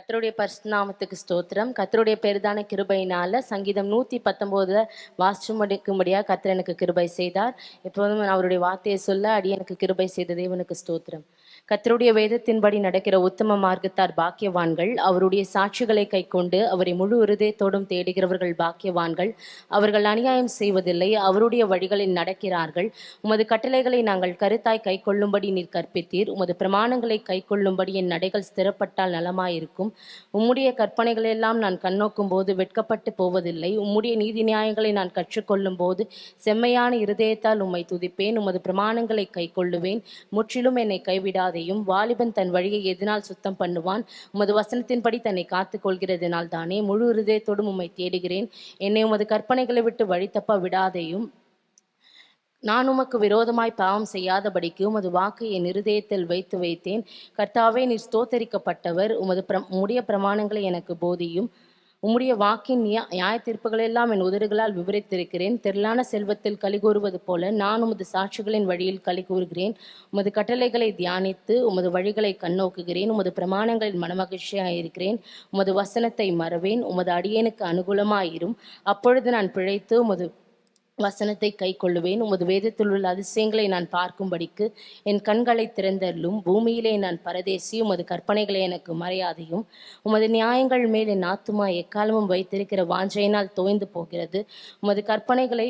கர்த்தருடைய பரிசுநாமத்துக்கு ஸ்தோத்திரம். கர்த்தருடைய பெரிதான கிருபையினால சங்கீதம் 119 வாசிச்சு முடிக்கும்படியாக கர்த்தர் எனக்கு கிருபை செய்தார். எப்போதும் அவருடைய வார்த்தையை சொல்ல அடியனுக்கு கிருபை செய்த தேவனுக்கு ஸ்தோத்திரம். கர்த்தருடைய வேதத்தின்படி நடக்கிற உத்தம மார்க்கத்தார் பாக்கியவான்கள். அவருடைய சாட்சிகளை கைக்கொண்டு அவரை முழு இருதயத்தோடும் தேடுகிறவர்கள் பாக்கியவான்கள். அவர்கள் அநியாயம் செய்வதில்லை, அவருடைய வழிகளில் நடக்கிறார்கள். உமது கட்டளைகளை நாங்கள் கருத்தாய் கைக்கொள்ளும்படி நீர் கற்பித்தீர். உமது பிரமாணங்களை கைக்கொள்ளும்படி என் நடைகள் ஸ்திரப்பட்டால் நலமாயிருக்கும். உம்முடைய கற்பனைகளெல்லாம் நான் கண்ணோக்கும் போது வெட்கப்பட்டு போவதில்லை. உம்முடைய நீதி நியாயங்களை நான் கற்றுக்கொள்ளும் போது செம்மையான இருதயத்தால் உம்மை துதிப்பேன். உமது பிரமாணங்களை கைக்கொள்ளுவேன். முற்றிலும் என்னை கைவிடாதையும். வாலிபன் தன் வழியை எதனால் சுத்தம் பண்ணுவான்? உமது வசனத்தின்படி தன்னை காத்துக் கொள்கிறதுனால் தானே. முழு இருதயத்தோடும் உம்மை தேடுகிறேன். என்னை உமது கற்பனைகளை விட்டு வழி தப்ப விடாதையும். நான் உமக்கு விரோதமாய் பாவம் செய்யாதபடிக்கு உமது வாக்கை என் இருதயத்தில் வைத்து வைத்தேன். கர்த்தாவே, நீர் ஸ்தோத்தரிக்கப்பட்டவர். உம்முடைய பிரமாணங்களை எனக்கு போதியும். உம்முடைய வாக்கின் நியாய தீர்ப்புகளெல்லாம் என் உதடுகளால் விவரித்திருக்கிறேன். திரளான செல்வத்தில் களி கூறுவது போல நான் உமது சாட்சிகளின் வழியில் களி கூறுகிறேன். உமது கட்டளைகளை தியானித்து உமது வழிகளை கண்ணோக்குகிறேன். உமது பிரமாணங்களில் மனமகிழ்ச்சியாயிருக்கிறேன். உமது வசனத்தை மறவேன். உமது அடியேனுக்கு அனுகூலமாயிரும். அப்பொழுது நான் பிழைத்து உமது வசனத்தை கை கொள்ளுவேன். உமது வேதத்தில் உள்ள அதிசயங்களை நான் பார்க்கும்படிக்கு என் கண்களை திறந்தருளும். பூமியிலே நான் பரதேசி, உமது கற்பனைகளை எனக்கு மறையாதையும். உமது நியாயங்கள் மேல் என் ஆத்துமா எக்காலமும் வைத்திருக்கிற வாஞ்சையினால் தோய்ந்து போகிறது. உமது கற்பனைகளை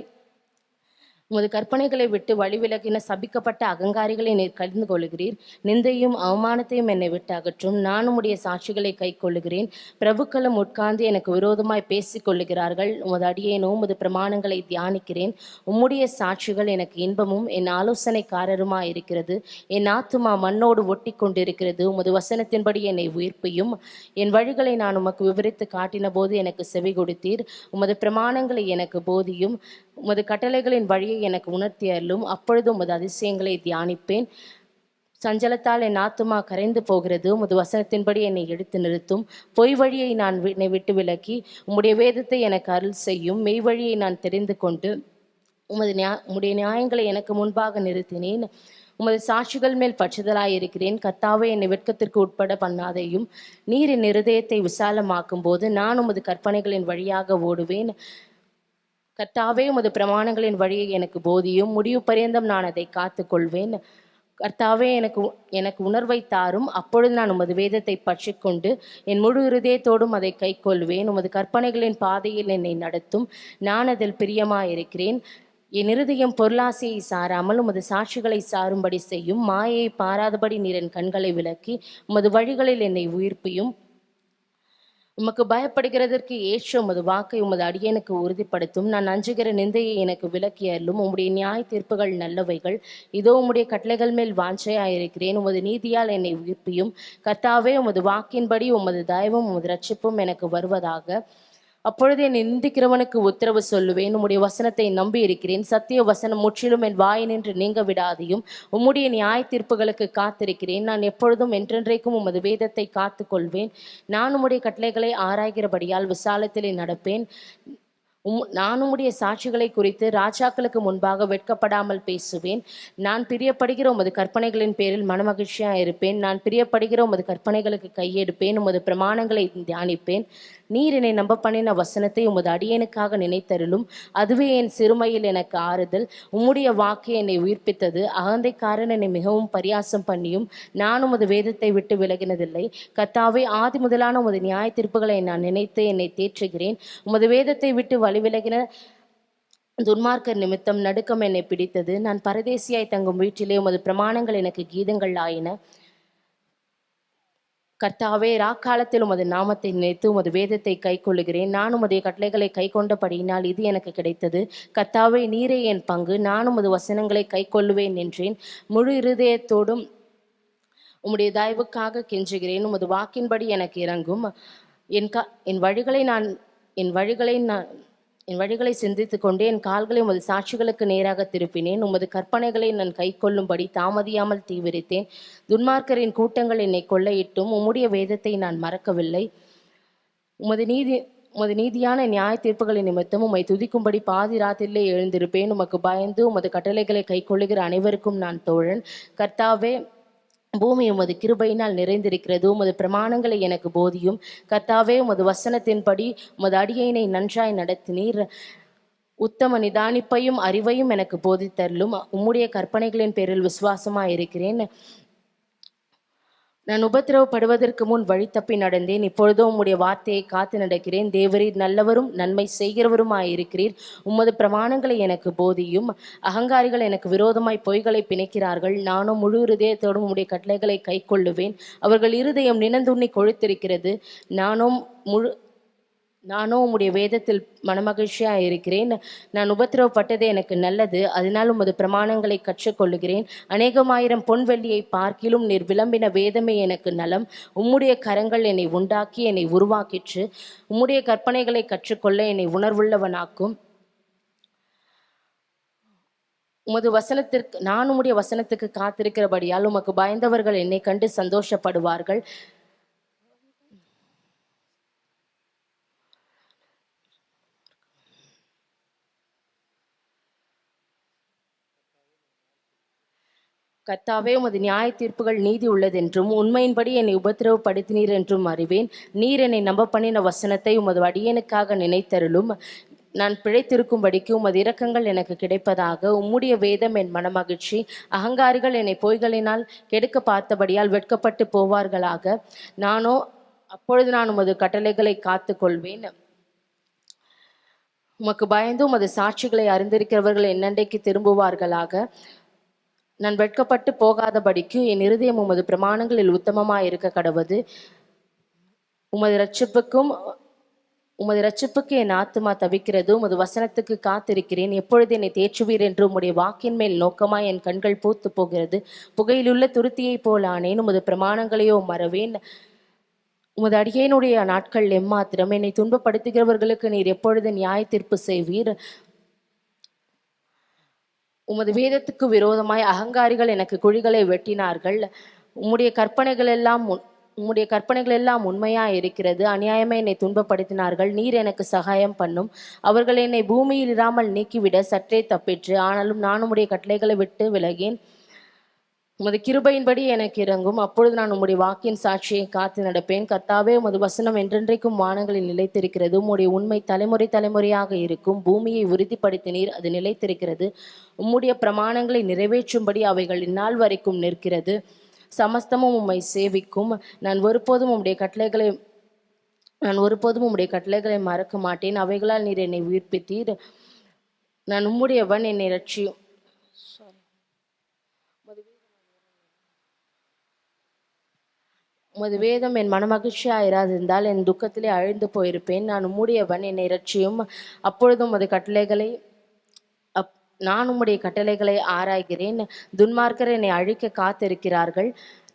விட்டு வழிவிலகின சபிக்கப்பட்ட அகங்காரிகளை நீர் கடிந்து கொள்ளுகிறீர். நிந்தையும் அவமானத்தையும் என்னை விட்டு அகற்றும். நான் உம்முடைய சாட்சிகளை கை கொள்ளுகிறேன். பிரபுக்களும் உட்கார்ந்து எனக்கு விரோதமாய் பேசிக் கொள்ளுகிறார்கள். உமது அடியேனோ உமது பிரமாணங்களை தியானிக்கிறேன். உம்முடைய சாட்சிகள் எனக்கு இன்பமும் என் ஆலோசனைக்காரருமாய் இருக்கிறது. என் ஆத்துமா மண்ணோடு ஒட்டி கொண்டிருக்கிறது. உமது வசனத்தின்படி என்னை உயிர்ப்பையும். என் வழிகளை நான் உமக்கு விவரித்து காட்டின போது எனக்கு செவி கொடுத்தீர். உமது பிரமாணங்களை எனக்கு போதியும். உமது கட்டளைகளின் வழியை எனக்கு உணர்த்தி அருளும். அப்பொழுது உமது அதிசயங்களை தியானிப்பேன். சஞ்சலத்தால் என் ஆத்துமா கரைந்து போகிறது. உமது வசனத்தின்படி என்னை எடுத்து நிறுத்தும். பொய் வழியை நான் என்னை விட்டு விலக்கி உம்முடைய வேதத்தை எனக்கு அருள் செய்யும். மெய் வழியை நான் தெரிந்து கொண்டு உம்முடைய நியாயங்களை எனக்கு முன்பாக நிறுத்தினேன். உமது சாட்சிகள் மேல் பற்றுதலாயிருக்கிறேன். கர்த்தாவே, என்னை வெட்கத்திற்கு உட்பட பண்ணாதையும். நீர் என் இருதயத்தை விசாலமாக்கும் போது நான் உமது கற்பனைகளின் வழியாக ஓடுவேன். கர்த்தாவே, உமது பிரமாணங்களின் வழியை எனக்கு போதியும். முடிவு பரியந்தம் நான் அதை காத்து கொள்வேன். கர்த்தாவே, எனக்கு உணர்வை தாரும். அப்பொழுது நான் உமது வேதத்தை பற்றி கொண்டு என் முழு இருதயத்தோடும் அதை கை கொள்வேன். உமது கற்பனைகளின் பாதையில் என்னை நடத்தும். நான் அதில் பிரியமாயிருக்கிறேன். என் இருதயம் பொருளாசையை சாராமல் உமது சாட்சிகளை சாரும்படி செய்யும். மாயை பாராதபடி நீர் என் கண்களை விலக்கி உமது வழிகளில் என்னை உயிர்ப்பியும். உமக்கு பயப்படுகிறதற்கு ஏற்ற உமது வாக்கை உமது அடியனுக்கு உறுதிப்படுத்தும். நான் அஞ்சுகிற நிந்தையை எனக்கு விலக்கி அருளும். உம்முடைய நியாய தீர்ப்புகள் நல்லவைகள். இதோ உம்முடைய கட்டளைகள் மேல் வாஞ்சையாயிருக்கிறேன். உமது நீதியால் என்னை உயிர்ப்பியும். கர்த்தாவே, உமது வாக்கின்படி உமது தயவும் உமது இரட்சிப்பும் எனக்கு வருவதாக. அப்பொழுது என் நிந்திக்கிறவனுக்கு உத்தரவு சொல்லுவேன். உம்முடைய வசனத்தை நம்பி இருக்கிறேன். சத்திய வசனம் முற்றிலும் என் வாய் நின்று நீங்க விடாதையும். உம்முடைய நியாய தீர்ப்புகளுக்கு காத்திருக்கிறேன். நான் எப்பொழுதும் என்றென்றைக்கும் உமது வேதத்தை காத்து கொள்வேன். நான் உம்முடைய கட்டளைகளை ஆராய்கிறபடியால் விசாலத்திலே நடப்பேன். நான் உம்முடைய சாட்சிகளை குறித்து ராஜாக்களுக்கு முன்பாக வெட்கப்படாமல் பேசுவேன். நான் பிரியப்படுகிற உமது கற்பனைகளின் பேரில் மனமகிழ்ச்சியாக இருப்பேன். நான் பிரியப்படுகிற உமது கற்பனைகளுக்கு கையெடுப்பேன். உமது பிரமாணங்களை தியானிப்பேன். நீர் என்னை நம்ப பண்ணின வசனத்தை உமது அடியனுக்காக நினைத்தருளும். அதுவே என் சிறுமையில் எனக்கு ஆறுதல். உம்முடைய வாக்கை என்னை உயிர்ப்பித்தது. அகந்தைக்காரன் என்னை மிகவும் பரியாசம் பண்ணியும் நான் உமது வேதத்தை விட்டு விலகினதில்லை. கர்த்தாவே, ஆதி முதலான உமது நியாய தீர்ப்புகளை நான் நினைத்து என்னை தேற்றுகிறேன். உமது வேதத்தை விட்டு வழிவிலகின துன்மார்க்கர் நிமித்தம் நடுக்கம் என்னை பிடித்தது. நான் பரதேசியாய் தங்கும் வீட்டிலே உமது பிரமாணங்கள் எனக்கு கீதங்கள் ஆயின. கர்த்தாவே, ராக்காலத்தில் உமது நாமத்தை நினைத்து உமது வேதத்தை கை கொள்ளுகிறேன். நான் உமது கட்டளைகளை கை கொண்டபடியினால் இது எனக்கு கிடைத்தது. கர்த்தாவே, நீரே என் பங்கு. நான் உமது வசனங்களை கை கொள்ளுவேன் என்றேன். முழு இருதயத்தோடும் உம்முடைய தயவுக்காக கெஞ்சுகிறேன். உமது வாக்கின்படி எனக்கு இறங்கும். என் வழிகளை சிந்தித்து கொண்டு என் கால்களை உமது சாட்சிகளுக்கு நேராக திருப்பினேன். உமது கற்பனைகளை நான் கை கொள்ளும்படி தாமதியாமல் தீவிரித்தேன். துன்மார்க்கரின் கூட்டங்கள் என்னை கொள்ளையிட்டும் உம்முடைய வேதத்தை நான் மறக்கவில்லை. உமது நீதியான நியாய தீர்ப்புகளின் நிமித்தம் உம்மை துதிக்கும்படி பாதி ராத்திரிலே எழுந்திருப்பேன். உமக்கு பயந்து உமது கட்டளைகளை கை கொள்ளுகிற அனைவருக்கும் நான் தோழன். கர்த்தாவே, பூமி உமது கிருபையினால் நிறைந்திருக்கிறது. உமது பிரமாணங்களை எனக்கு போதியும். கர்த்தாவே, உமது வசனத்தின்படி உமது அடியேனை நன்றாய் நடத்தினீர். உத்தம நிதானிப்பையும் அறிவையும் எனக்கு போதித்தருளும். உம்முடைய கற்பனைகளின் பேரில் விசுவாசமாயிருக்கிறேன். நான் உபத்திரவப்படுவதற்கு முன் வழி தப்பி நடந்தேன். இப்பொழுதோ உம்முடைய வார்த்தையை காத்து நடக்கிறேன். தேவரீர் நல்லவரும் நன்மை செய்கிறவருமாயிருக்கிறீர். உமது பிரமாணங்களை எனக்கு போதியும். அகங்காரிகள் எனக்கு விரோதமாய் பொய்களை பிணைக்கிறார்கள். நானும் முழு இருதயத்தோடும் உம்முடைய கட்டளைகளை கை கொள்ளுவேன். அவர்கள் இருதயம் நினந்துண்ணி கொழுத்திருக்கிறது. நானோ உம்முடைய வேதத்தில் மனமகிழ்ச்சியாக இருக்கிறேன். நான் உபத்திரவப்பட்டதே எனக்கு நல்லது. அதனால் உமது பிரமாணங்களை கற்றுக்கொள்ளுகிறேன். அநேகமாயிரம் பொன் வெள்ளியை பார்க்கிலும் நீர் விளம்பின வேதமே எனக்கு நலம். உம்முடைய கரங்கள் என்னை உண்டாக்கி என்னை உருவாக்கிற்று. உம்முடைய கற்பனைகளை கற்றுக்கொள்ள என்னை உணர்வுள்ளவனாக்கும். நான் உம்முடைய வசனத்துக்கு காத்திருக்கிறபடியால் உமக்கு பயந்தவர்கள் என்னை கண்டு சந்தோஷப்படுவார்கள். கர்த்தாவே, உமது நியாய தீர்ப்புகள் நீதி உள்ளதென்றும் உண்மையின்படி என்னை உபத்திரவப்படுத்தினீர் என்றும் அறிவேன். நீர் என்னை நம்ப பண்ணின வசனத்தை உமது அடியேனுக்காக நினைத்தருளும். நான் பிழைத்திருக்கும்படிக்கு உமது இரக்கங்கள் எனக்கு கிடைப்பதாக. உம்முடைய வேதம் என் மனமகிழ்ச்சி. அகங்காரிகள் என்னை பொய்களினால் கெடுக்க பார்த்தபடியால் வெட்கப்பட்டு போவார்களாக. அப்பொழுது நான் உமது கட்டளைகளை காத்து கொள்வேன். உமக்கு பயந்து உமது சாட்சிகளை அறிந்திருக்கிறவர்கள் என்னண்டைக்கு திரும்புவார்களாக. நான் வெட்கப்பட்டு போகாதபடிக்கு என் இருதயம் உமது பிரமாணங்களில் உத்தமமாய் இருக்க கடவது. உமது இரட்சிப்புக்கு என் ஆத்துமா தவிக்கிறது. உமது வசனத்துக்கு காத்திருக்கிறேன். எப்பொழுது என்னை தேற்றுவீர் என்று உம்முடைய வாக்கின் மேல் நோக்கமாய் என் கண்கள் பூத்து போகிறது. புகையிலுள்ள துருத்தியை போல் ஆனேன். உமது பிரமாணங்களையோ மறவேன். உமது அடியேனுடைய நாட்கள் எம்மாத்திரம். என்னை துன்பப்படுத்துகிறவர்களுக்கு நீர் எப்பொழுது நியாய தீர்ப்பு செய்வீர்? உமது வேதத்துக்கு விரோதமாய் அகங்காரிகள் எனக்கு குழிகளை வெட்டினார்கள். உம்முடைய கற்பனைகள் எல்லாம் உண்மையா இருக்கிறது. அநியாயமே என்னை துன்பப்படுத்தினார்கள். நீர் எனக்கு சகாயம் பண்ணும். அவர்கள் என்னை பூமியில் இராமல் நீக்கிவிட சற்றே தப்பிற்று. ஆனாலும் நான் உம்முடைய கட்டளைகளை விட்டு விலகேன். உமது கிருபையின்படி எனக்கு இறங்கும். அப்பொழுது நான் உம்முடைய வாக்கின் சாட்சியை காத்து நடப்பேன். கர்த்தாவே, உமது வசனம் என்றென்றைக்கும் வானங்களில் நிலைத்திருக்கிறது. உம்முடைய உண்மை தலைமுறை தலைமுறையாக இருக்கும். பூமியை உறுதிப்படுத்தினீர், அது நிலைத்திருக்கிறது. உம்முடைய பிரமாணங்களை நிறைவேற்றும்படி அவைகள் இந்நாள் வரைக்கும் நிற்கிறது. சமஸ்தமும் உம்மை சேவிக்கும். நான் ஒருபோதும் உம்முடைய கட்டளைகளை மறக்க மாட்டேன். அவைகளால் நீர் என்னை உயிர்ப்பித்தீர். நான் உம்முடையவன், என்னை ரட்சியும். உமது வேதம் என் மனமகிழ்ச்சியாயிராதிருந்தால் என் துக்கத்திலே அழிந்து போயிருப்பேன். நான் உம்முடையவன், என்னை இரட்சியும். அப்பொழுதும் நான் உம்முடைய கட்டளைகளை ஆராய்கிறேன். துன்மார்க்கர் என்னை அழிக்க காத்திருக்கிறார்கள்.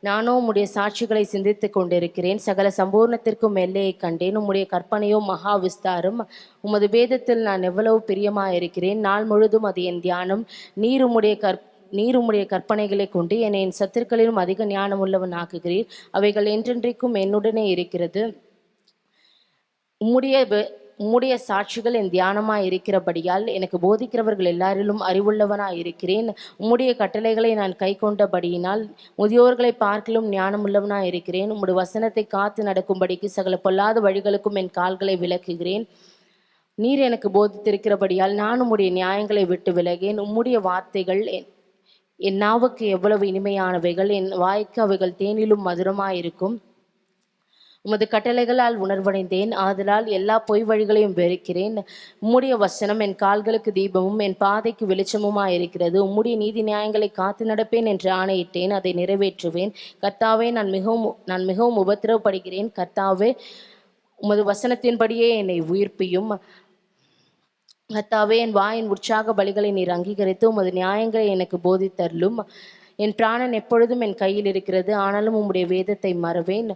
நானோ உம்முடைய சாட்சிகளை சிந்தித்து கொண்டிருக்கிறேன். சகல சம்பூர்ணத்திற்கும் எல்லையை கண்டேன். உம்முடைய கற்பனையோ மகா விஸ்தாரம். உமது வேதத்தில் நான் எவ்வளவு பிரியமாயிருக்கிறேன். நாள் முழுதும் அது என் தியானம். நீர் உம்முடைய கற்பனைகளை கொண்டு என்னை என் சத்துருக்களிலும் அதிக ஞானம் உள்ளவன் ஆக்குகிறீர். அவைகள் என்றென்றைக்கும் என்னுடனே இருக்கிறது. உம்முடைய சாட்சிகள் என் தியானமாய் இருக்கிறபடியால் எனக்கு போதிக்கிறவர்கள் எல்லாரிலும் அறிவுள்ளவனாய் இருக்கிறேன். உம்முடைய கட்டளைகளை நான் கை கொண்டபடியினால் முதியோர்களை பார்க்கிலும் ஞானம் உள்ளவனாய் இருக்கிறேன். உம்முடைய வசனத்தை காத்து நடக்கும்படிக்கு சகல பொல்லாத வழிகளுக்கும் என் கால்களை விலக்குகிறேன். நீர் எனக்கு போதித்திருக்கிறபடியால் நான் உம்முடைய நியாயங்களை விட்டு விலகேன். உம்முடைய வார்த்தைகள் என் நாவுக்கு எவ்வளவு இனிமையானவைகள். என் வாய்க்கு அவைகள் தேனிலும் மதுரமாயிருக்கும். உமது கட்டளைகளால் உணர்வடைந்தேன். ஆதலால் எல்லா பொய் வழிகளையும் வெறுக்கிறேன். உம்முடைய வசனம் என் கால்களுக்கு தீபமும் என் பாதைக்கு வெளிச்சமுமாயிருக்கிறது. உம்முடைய நீதி நியாயங்களை காத்து நடப்பேன் என்று ஆணையிட்டேன், அதை நிறைவேற்றுவேன். கர்த்தாவே, நான் மிகவும் உபத்திரவப்படுகிறேன். கர்த்தாவே, உமது வசனத்தின்படியே என்னை உயிர்ப்பியும். கர்த்தாவே, என் வாயின் உற்சாக பலிகளை நீர் அங்கீகரித்து உமது நியாயங்களை எனக்கு போதித்தருளும். என் பிராணன் எப்பொழுதும் என் கையில் இருக்கிறது. ஆனாலும் உம்முடைய வேதத்தை மறவேன்.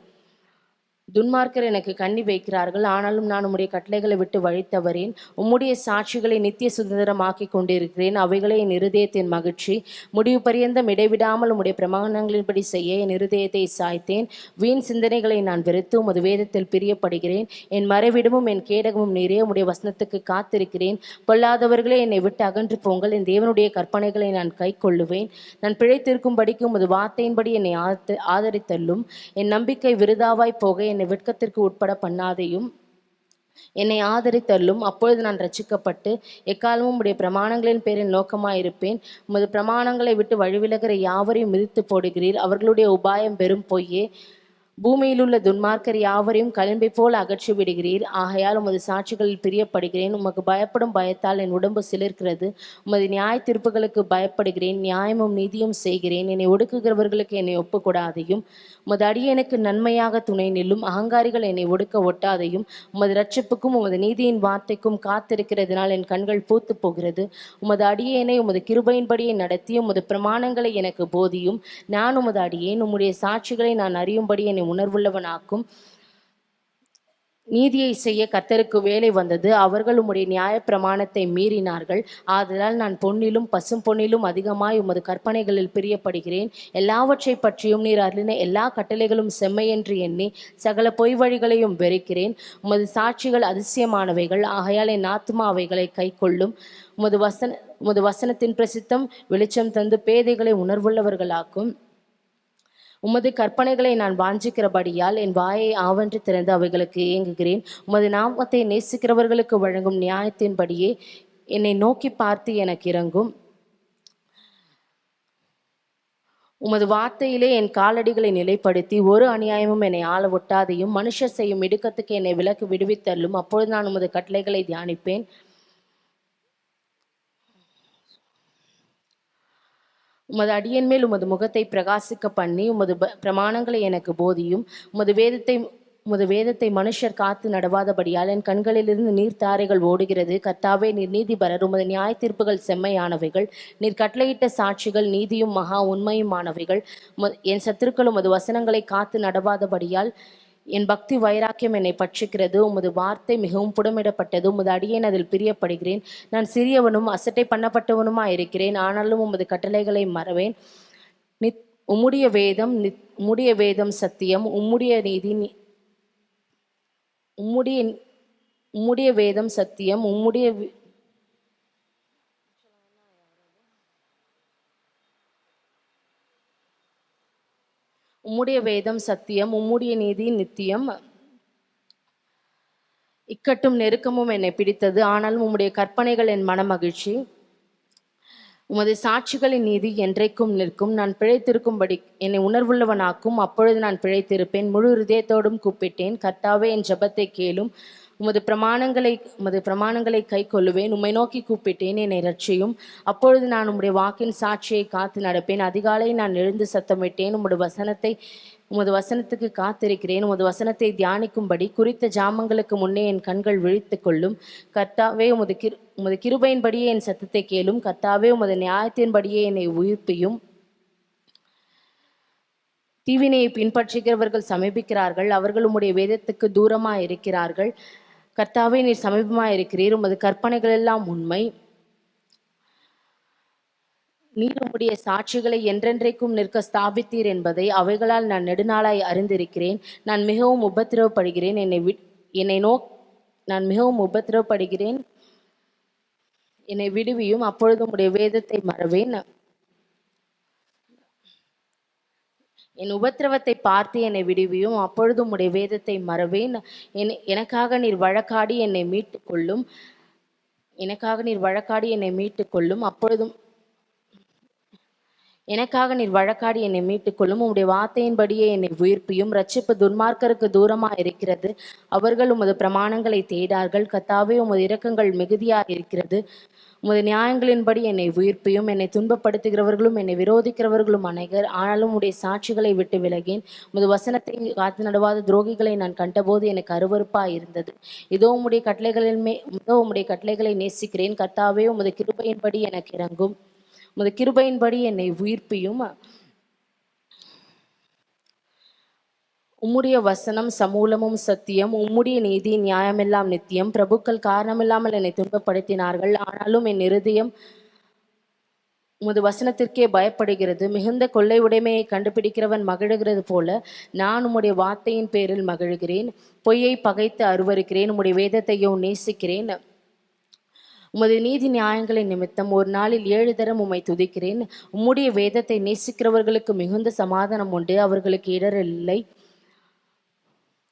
துன்மார்க்கர் எனக்கு கண்ணி வைக்கிறார்கள், ஆனாலும் நான் உம்முடைய கட்டளைகளை விட்டு வழி தவறேன். உம்முடைய சாட்சிகளை நித்திய சுதந்திரமாக்கி கொண்டிருக்கிறேன், அவைகளே என் இருதயத்தின் மகிழ்ச்சி. முடிவு பரியந்தம் இடைவிடாமல் உம்முடைய பிரமாணங்களின்படி செய்ய என் இருதயத்தை சாய்த்தேன். வீண் சிந்தனைகளை நான் வெறுத்து உமது வேதத்தில் பிரியப்படுகிறேன். என் மறைவிடமும் என் கேடகமும் நீரே, உம்முடைய வசனத்துக்கு காத்திருக்கிறேன். பொல்லாதவர்களே என்னை விட்டு அகன்று போங்கள், என் தேவனுடைய கற்பனைகளை நான் கை கொள்ளுவேன். நான் பிழைத்திருக்கும்படிக்கு உமது வார்த்தையின்படி என்னை ஆதரித்தள்ளும். என் நம்பிக்கை விருதாவாய் போக என்னை வெட்கத்திற்கு உட்பட பண்ணாதையும். என்னை ஆதரித்தள்ளும், அப்பொழுது நான் ரட்சிக்கப்பட்டு எக்காலமும் உடைய பிரமாணங்களின் பேரில் நோக்கமாயிருப்பேன். உமது பிரமாணங்களை விட்டு வழிவிலகிற யாவரையும் மிதித்து போடுகிறீர், அவர்களுடைய உபாயம் பெரும் பொய்யே. பூமியிலுள்ள துன்மார்க்கர் யாவரையும் களிம்பை போல் அகற்றி விடுகிறீர். ஆகையால் உமது சாட்சிகளில் பிரியப்படுகிறேன். உமக்கு பயப்படும் பயத்தால் என் உடம்பு சிலிர்க்கிறது. உமது நியாய தீர்ப்புகளுக்கு பயப்படுகிறேன், நியாயமும் நீதியும் செய்கிறேன். என்னை ஒடுக்குகிறவர்களுக்கு என்னை ஒப்புக்கூடாதையும். உமது அடியேனுக்கு நன்மையாக துணை நில்லும், அகங்காரிகள் என்னை ஒடுக்க ஒட்டாதையும். உமது இரட்சிப்புக்கும் உமது நீதியின் வார்த்தைக்கும் காத்திருக்கிறதுனால் என் கண்கள் பூத்து போகிறது. உமது அடியேனை உமது கிருபையின்படியே நடத்தி உமது பிரமாணங்களை எனக்கு போதியும். நான் உமது அடியேன், உம்முடைய சாட்சிகளை நான் அறியும்படி என்னை உணர்வுள்ளவனாக்கும். நீதியை செய்ய கர்த்தருக்கு வேலை வந்தது, அவர்கள் உம்முடைய நியாய பிரமாணத்தை மீறினார்கள். ஆதலால் நான் பொன்னிலும் பசும் பொன்னிலும் அதிகமாய் உமது கற்பனைகளில் பிரியப்படுகிறேன். எல்லாவற்றை பற்றியும் நீர் அருளின எல்லா கட்டளைகளும் செம்மையென்று எண்ணி சகல பொய் வழிகளையும் வெறுக்கிறேன். உமது சாட்சிகள் அதிசயமானவைகள், ஆகையால் என் ஆத்துமா அவைகளை கை கொள்ளும். உமது வசனத்தின் பிரசித்தம் வெளிச்சம் தந்து பேதைகளை உணர்வுள்ளவர்களாக்கும். உமது கற்பனைகளை நான் வாஞ்சிக்கிறபடியால் என் வாயை ஆவென்று திறந்து அவைகளுக்கு ஏங்குகிறேன். உமது நாமத்தை நேசிக்கிறவர்களுக்கு வழங்கும் நியாயத்தின்படியே என்னை நோக்கி பார்த்து எனக்கு இறங்கும். உமது வார்த்தையிலே என் காலடிகளை நிலைப்படுத்தி ஒரு அநியாயமும் என்னை ஆள ஒட்டாதையும். மனுஷர் செய்யும் இடுக்கத்துக்கு என்னை விலக்கு விடுவித்தள்ளும், அப்பொழுது நான் உமது கட்டளைகளை தியானிப்பேன். உமது அடியன் மேல் உமது முகத்தை பிரகாசிக்க பண்ணி உமது பிரமாணங்களை எனக்கு போதியும். உமது வேதத்தை மனுஷர் காத்து நடவாதபடியால் என் கண்களிலிருந்து நீர்த்தாரைகள் ஓடுகிறது. கர்த்தாவே, நீர் நீதிபரர், உமது நியாய தீர்ப்புகள் செம்மையானவைகள். நீர் கட்டளையிட்ட சாட்சிகள் நீதியும் மகா உண்மையுமானவைகள். என் சத்துருக்கள் உமது வசனங்களை காத்து நடவாதபடியால் என் பக்தி வைராக்கியம் என்னை பட்சிக்கிறது. உமது வார்த்தை மிகவும் புடமிடப்பட்டது, உமது அடியேன் அதில் பிரியப்படுகிறேன். நான் சிறியவனும் அசட்டை பண்ணப்பட்டவனுமாய் இருக்கிறேன், ஆனாலும் உமது கட்டளைகளை மறவேன். உம்முடைய வேதம் சத்தியம், உம்முடைய நீதி உம்முடைய வேதம் சத்தியம், உம்முடைய வேதம் சத்தியம், உம்முடைய நீதி நித்தியம். இக்கட்டும் நெருக்கமும் என்னை பிடித்தது, ஆனாலும் உம்முடைய கற்பனைகள் என் மன மகிழ்ச்சி. உமது சாட்சிகளின் நீதி என்றைக்கும் நிற்கும். நான் பிழைத்திருக்கும்படி என்னை உணர்வுள்ளவனாக்கும், அப்பொழுது நான் பிழைத்திருப்பேன். முழு இருதயத்தோடும் கூப்பிட்டேன், கர்த்தாவே என் ஜெபத்தை கேளும். உமது பிரமாணங்களை கை கொள்ளுவேன். உம்மை நோக்கி கூப்பிட்டேன், என்னை இரட்சியும். அப்பொழுது நான் உம்முடைய வாக்கின் சாட்சியை காத்து நடப்பேன். அதிகாலை நான் எழுந்து சத்தமிட்டேன். உமது வசனத்துக்கு காத்திருக்கிறேன். உமது வசனத்தை தியானிக்கும்படி குறித்த ஜாமங்களுக்கு முன்னே என் கண்கள் விழித்து கொள்ளும். கர்த்தாவே, உமது கிருபையின்படியே என் சத்தத்தை கேளும். கர்த்தாவே, உமது நியாயத்தின்படியே என்னை உயிர்ப்பியும். தீவினையை பின்பற்றுகிறவர்கள் சமீபிக்கிறார்கள், அவர்கள் உம்முடைய வேதத்துக்கு தூரமாக இருக்கிறார்கள். கர்த்தாவே, நீர் சமீபமாக இருக்கிறீர், உமது கற்பனைகள் எல்லாம் உண்மை. நீர் உம்முடைய சாட்சிகளை என்றென்றைக்கும் நிற்க ஸ்தாபித்தீர் என்பதை அவைகளால் நான் நெடுநாளாய் அறிந்திருக்கிறேன். நான் மிகவும் உபத்திரவப்படுகிறேன், என்னை விடுவியும். அப்பொழுது உம்முடைய வேதத்தை மறவேன். என் உபத்திரவத்தை பார்த்து என்னை விடுவியும், அப்பொழுது உம்முடைய வேதத்தை மறவேன். எனக்காக நீர் வழக்காடி என்னை மீட்டுக் கொள்ளும். உம்முடைய வார்த்தையின்படியே என்னை உயிர்ப்பியும். ரட்சிப்பு துன்மார்க்கருக்கு தூரமாக இருக்கிறது, அவர்கள் உமது பிரமாணங்களை தேடார்கள். கர்த்தாவே, உமது இரக்கங்கள் மிகுதியாக இருக்கிறது, உமது நியாயங்களின்படி என்னை உயிர்ப்பியும். என்னை துன்பப்படுத்துகிறவர்களும் என்னை விரோதிக்கிறவர்களும் அநேகர், ஆனாலும் உடைய சாட்சிகளை விட்டு விலகேன். உமது வசனத்தை காத்து நடவாத துரோகிகளை நான் கண்டபோது எனக்கு அருவருப்பாய் இருந்தது. இதோ உம்முடைய கட்டளைகளை நேசிக்கிறேன். கர்த்தாவே, உமது கிருபையின்படி எனக்கு இறங்கும். உமது கிருபையின்படி என்னை உயிர்ப்பியும். உம்முடைய வசனம் சமூலமும் சத்தியம், உம்முடைய நீதி நியாயமெல்லாம் நித்தியம். பிரபுக்கள் காரணமில்லாமல் என்னை துன்பப்படுத்தினார்கள், ஆனாலும் என் இருதயம் உமது வசனத்திற்கே பயப்படுகிறது. மிகுந்த கொள்ளை உடைமையை கண்டுபிடிக்கிறவன் மகிழுகிறது போல நான் உம்முடைய வார்த்தையின் பேரில் மகிழ்கிறேன். பொய்யை பகைத்து அருவருக்கிறேன், உம்முடைய வேதத்தையோ நேசிக்கிறேன். உமது நீதி நியாயங்களின் நிமித்தம் ஒரு நாளில் 7 தரம் உம்மை துதிக்கிறேன். உம்முடைய வேதத்தை நேசிக்கிறவர்களுக்கு மிகுந்த சமாதானம் உண்டு, அவர்களுக்கு இடரல் இல்லை.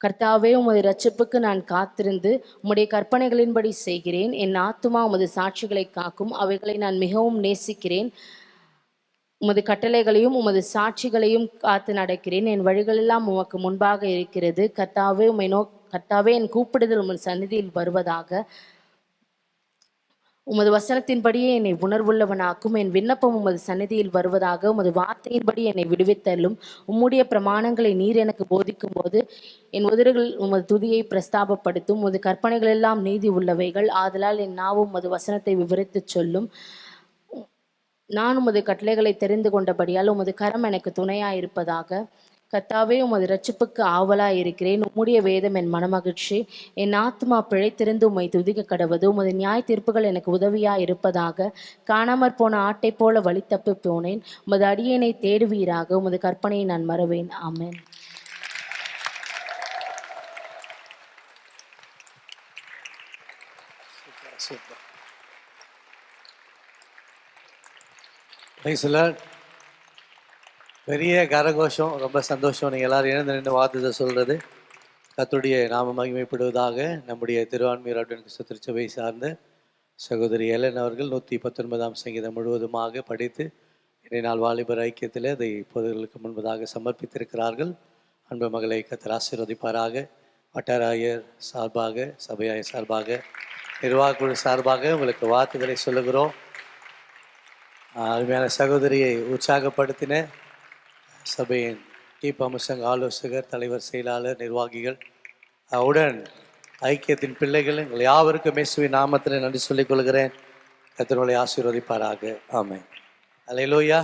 கர்த்தாவே, உமது இரட்சிப்புக்கு நான் காத்திருந்து உம்முடைய கற்பனைகளின்படி செய்கிறேன். என் ஆத்துமா உமது சாட்சிகளை காக்கும், அவைகளை நான் மிகவும் நேசிக்கிறேன். உமது கட்டளைகளையும் உமது சாட்சிகளையும் காத்து நடக்கிறேன். என் வழிகளெல்லாம் உமக்கு முன்பாக இருக்கிறது. கர்த்தாவே, என் கூப்பிடுதல் உமது சந்நிதியில் வருவதாக. உமது வசனத்தின்படியே என்னை உணர்வுள்ளவனாக்கும், என் விண்ணப்பம் உமது சந்நிதியில் வருவதாக. உமது வார்த்தையின்படி என்னை விடுவித்தள்ளும். உம்முடைய பிரமாணங்களை நீர் எனக்கு போதிக்கும் போது என் உதடுகள் உமது துதியை பிரஸ்தாபப்படுத்தும். உமது கற்பனைகள் எல்லாம் நீதி உள்ளவைகள், ஆதலால் என் நாவும் உமது வசனத்தை விவரித்துச் சொல்லும். நான் உமது கட்டளைகளை தெரிந்து கொண்டபடியால் உமது கரம் எனக்கு துணையாயிருப்பதாக. கர்த்தாவே, உமது இரட்சிப்புக்கு ஆவலாய் இருக்கிறேன். உம்முடைய வேதம் என் மனமகிழ்ச்சி. என் ஆத்மா பிழைத்திருந்து உம்மை துதிக்க கடவது. உமது நியாய தீர்ப்புகள் எனக்கு உதவியாய் இருப்பதாக. காணாமற் போன ஆட்டை போல வழி தப்பி போனேன். உமது அடியேனை தேடுவீராக. உமது கற்பனையை நான் மறவேன். ஆமென். பெரிய கரகோஷம், ரொம்ப சந்தோஷம். நீங்கள் எல்லாரும் இணைந்து நின்று வார்த்தை சொல்கிறது. கர்த்தருடைய நாம மகிமைப்படுவதாக. நம்முடைய திருவான்மியூர் அட்வென்டிஸ்ட் திருச்சபை சார்ந்த சகோதரி எலன் அவர்கள் 119ஆம் சங்கீதம் முழுவதுமாக படித்து இன்றைய நாள் வாலிபர் ஐக்கியத்தில் அதை பொதுகளுக்கு முன்பதாக சமர்ப்பித்திருக்கிறார்கள். அன்பு மகளை கர்த்தர் ஆசீர்வதிப்பாராக. வட்டாராயர் சார்பாக, சபையாயர் சார்பாக, நிர்வாகக்குழு சார்பாக உங்களுக்கு வார்த்தைகளை சொல்லுகிறோம். அருமையான சகோதரியை உற்சாகப்படுத்தின சபையின் அம்சங்க ஆலோசகர், தலைவர், செயலாளர், நிர்வாகிகள் உடன் ஐக்கியத்தின் பிள்ளைகள், எங்கள் யாவருக்கும் இயேசுவின் நாமத்தில் நன்றி சொல்லிக் கொள்கிறேன். கர்த்தர் உங்களை ஆசீர்வதிப்பாராக. ஆமென். அல்லேலூயா.